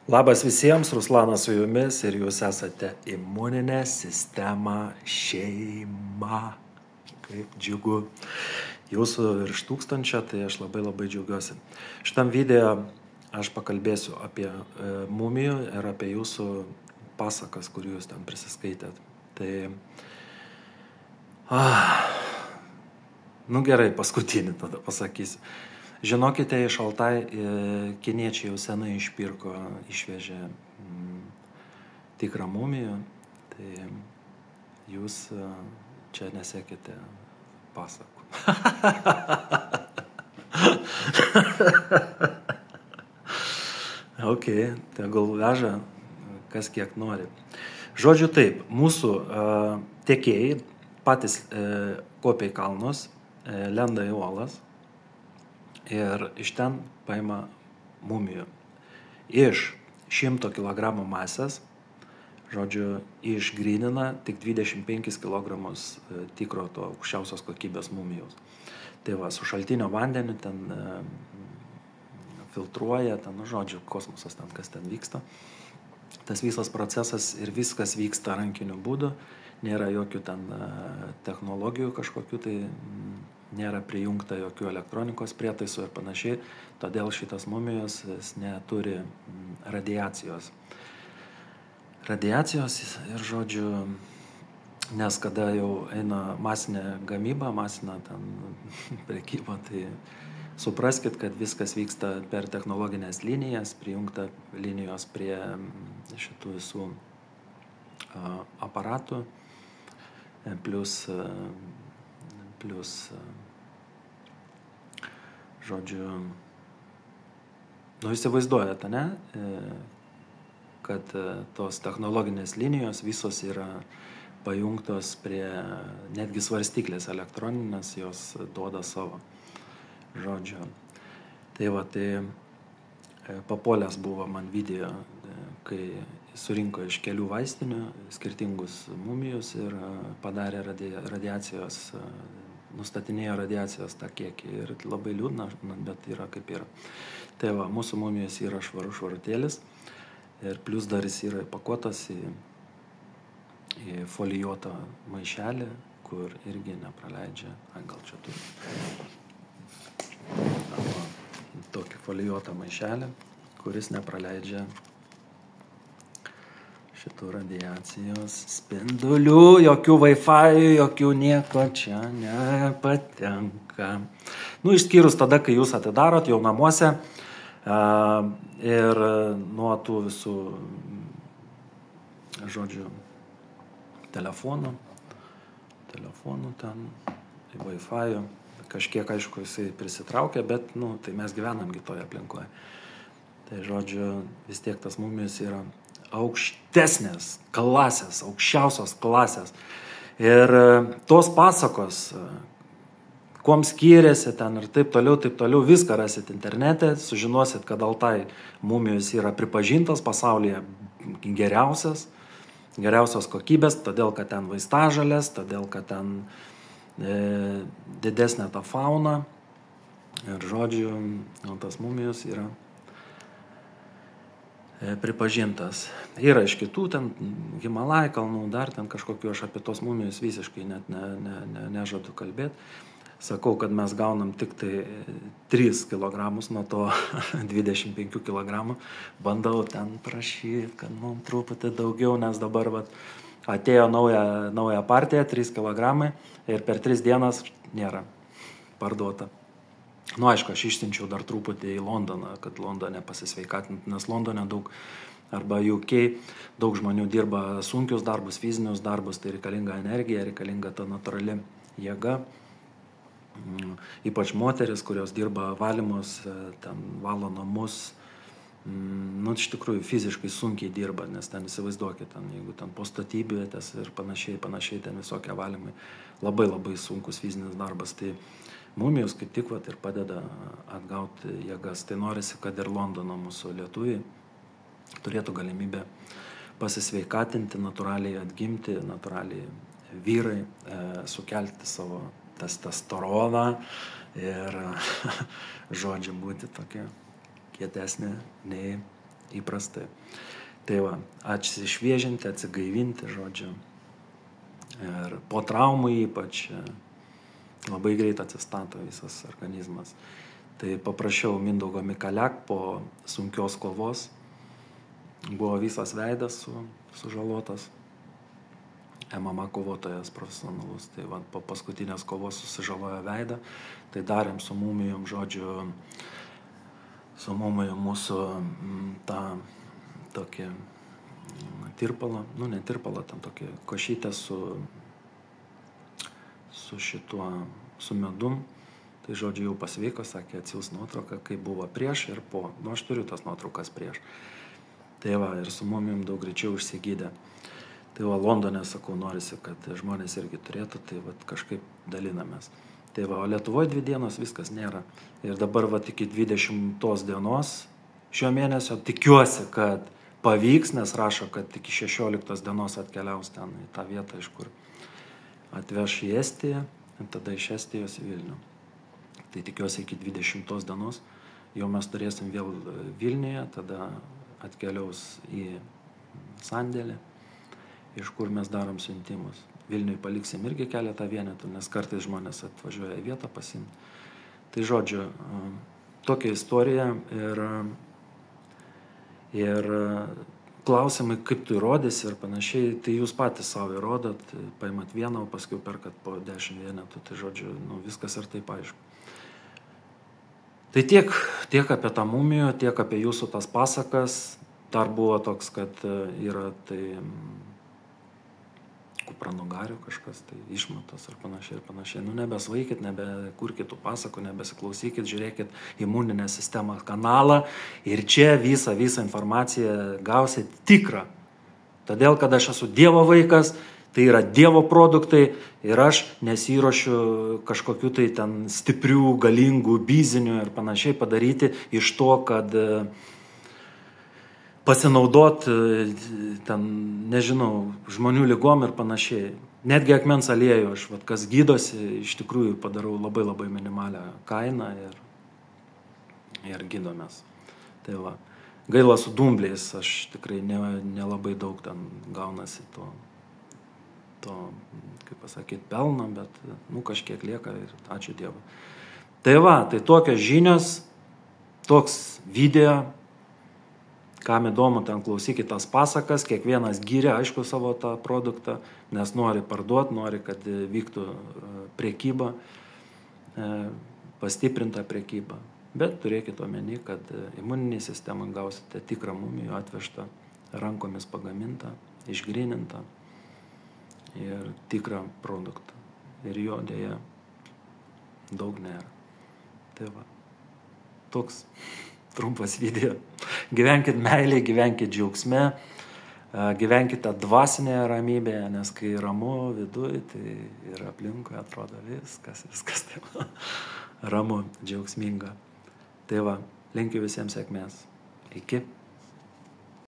Labas visiems, Ruslanas su jumis ir jūs esate imuninė sistema šeima. Kaip džiugu. Jūsų virš 1000, tai aš labai džiaugiuosi. Šitam video aš pakalbėsiu apie mumijų ir apie jūsų pasakas, kur jūs ten prisiskaitėt. Tai, gerai, paskutinį tada pasakysiu. Žinokite, iš Altai kiniečiai jau senai išvežė tikrą mumiją, tai jūs čia nesekite pasakų. Ok, tegul veža, kas kiek nori. Žodžiu taip, mūsų tiekėjai patys kopia į kalnus, lenda į uolas, ir iš ten paima mumijų. Iš 100 kg masės, žodžiu, išgrynina tik 25 kg tikro to aukščiausios kokybės mumijos. Tai va, su šaltinio vandeniu ten filtruoja, ten, žodžiu, kosmosas ten, kas ten vyksta. Tas visas procesas ir viskas vyksta rankiniu būdu, nėra jokių ten technologijų kažkokių, tai nėra prijungta jokių elektronikos prietaisų ir panašiai, todėl šitas mumijos neturi radiacijos. Ir žodžiu, nes kada jau eina masinė gamyba, masinė ten prekyba, tai supraskit, kad viskas vyksta per technologinės linijas, prijungta linijos prie šitų visų aparatų, plus žodžiu, įsivaizduojate, ne? Kad tos technologinės linijos visos yra pajungtos prie netgi svarstyklės elektroninės, jos duoda savo. Žodžiu. Tai va, tai papuolęs buvo man video, kai surinko iš kelių vaistinių skirtingus mumijus ir padarė radiacijos, nustatinėjo radiacijos tą kiekį. Ir labai liūdna, bet yra kaip yra. Tai va, mūsų mumijos yra švarutėlis ir plus dar jis yra įpakuotas į folijuotą maišelį, kur irgi nepraleidžia, gal čia turi. Tokį folijuotą maišelį, kuris nepraleidžia šitų radiacijos spindulių, jokių Wi-Fi, jokių nieko čia nepatenka. Išskyrus tada, kai jūs atidarot jau namuose ir nuo tų visų, žodžiu, telefonų ten, Wi-Fi, kažkiek, aišku, jisai prisitraukia, bet, tai mes gyvenamgi toje aplinkoje. Tai, žodžiu, vis tiek tas mumijos yra aukštesnės klasės, aukščiausios klasės. Ir tos pasakos, kuom skiriasi ten ir taip toliau, viską rasit internete, sužinosit, kad Altai mumijos yra pripažintas pasaulyje geriausios kokybės, todėl, kad ten vaistažolės, todėl, kad ten didesnė ta fauna. Ir, žodžiu, tas mumijos yra pripažintas. Yra iš kitų, ten Himalaj kalnų, dar ten kažkokiu, aš apie tos mumijos visiškai net nežadu kalbėti. Sakau, kad mes gaunam tik tai 3 kg nuo to 25 kg. Bandau ten prašyti, kad truputį daugiau, nes dabar atėjo nauja partija, 3 kg ir per 3 dienas nėra parduota. Aišku, aš išsiunčiau dar truputį į Londoną, kad Londone pasisveikatinti, nes Londone arba UK daug žmonių dirba sunkius darbus, fizinius darbus, tai reikalinga energija, reikalinga ta natūrali jėga. Ypač moteris, kurios dirba valymus, ten valo namus, iš tikrųjų fiziškai sunkiai dirba, nes ten įsivaizduokit, jeigu ten po statybvietės ir panašiai, ten visokie valymai, labai sunkus fizinis darbas. Tai mumijos kaip tik ir padeda atgauti jėgas. Tai norisi, kad ir Londono mūsų lietuviai turėtų galimybę pasisveikatinti, natūraliai atgimti, natūraliai vyrai sukelti savo testosteroną ir, žodžiu, būti tokia kietesnė nei įprastai. Tai va, atsišviežinti, atsigaivinti, žodžiu. Ir po traumų ypač labai greit atsistato visas organizmas. Tai paprašiau Mindaugo Mikalek po sunkios kovos. Buvo visas veidas sužalotas. MMA kovotojas profesionalus. Tai va, po paskutinės kovos susižalojo veidą. Tai darėm su mumijom, žodžiu, su mumijom mūsų tą tokį tirpalą, ne tirpalą, ten tokį košytę su šituo, su medum. Tai žodžiu jau pasveiko, sakė, atsiūs nuotrauką, kaip buvo prieš ir po. Aš turiu tas nuotraukas prieš. Tai va, ir su mumijom daug greičiau išsigydė. Tai va, Londone, sakau, norisi, kad žmonės irgi turėtų, tai va, kažkaip dalinamės. Tai va, o Lietuvoje 2 dienos viskas nėra. Ir dabar va, iki 20 dienos šio mėnesio tikiuosi, kad pavyks, nes rašo, kad iki 16 dienos atkeliaus ten į tą vietą, iš kur atveš į Estiją, ir tada iš Estijos į Vilnių. Tai tikiuosi iki 20 dienos, jau mes turėsim vėl Vilniuje, tada atkeliaus į sandėlį, iš kur mes darom siuntimus. Vilniui paliksim irgi keletą vienetų, nes kartais žmonės atvažiuoja į vietą pasimti. Tai žodžiu, tokia istorija ir klausimai, kaip tu įrodysi ir panašiai, tai jūs patys savo įrodot, paimat vieną, o paskui perkat po 10 vienetų, tai žodžiu, viskas ir taip aišku. Tai tiek apie tą mumiją, tiek apie jūsų tas pasakas. Dar buvo toks, kad yra tai kupranugarių kažkas, tai išmatos ir panašiai. Nebesvaikit, nebekurkit tų pasakų, nebesiklausykit, žiūrėkit imuninę sistemą kanalą ir čia visą informaciją gausit tikrą. Todėl, kad aš esu Dievo vaikas, tai yra Dievo produktai ir aš nesiruošiu kažkokių tai ten stiprių, galingų, bizinių ir panašiai padaryti iš to, kad pasinaudot ten, nežinau, žmonių ligom ir panašiai. Netgi akmens aliejų aš, kas gydosi, iš tikrųjų padarau labai labai minimalią kainą ir gydomės. Tai va, gaila su dumbliais, aš tikrai nelabai daug ten gaunasi to, kaip pasakyti, pelną, bet kažkiek lieka ir ačiū Dievui. Tai va, tai tokios žinios, toks video. Kam įdomu, ten klausykit tas pasakas, kiekvienas gyrė, aišku, savo tą produktą, nes nori parduoti, nori, kad vyktų prekyba, pastiprinta prekyba. Bet turėkit omeny, kad imuninį sistemą gausite tikrą mumijų atvežtą, rankomis pagamintą, išgrynintą ir tikrą produktą. Ir jo dėja daug nėra. Tai va, toks trumpas video. Gyvenkit meilėje, gyvenkit džiaugsme, gyvenkite dvasinėje ramybėje, nes kai ramu viduje, tai ir aplinkui atrodo viskas taip ramu, džiaugsminga. Tai va, linkiu visiems sėkmės. Iki.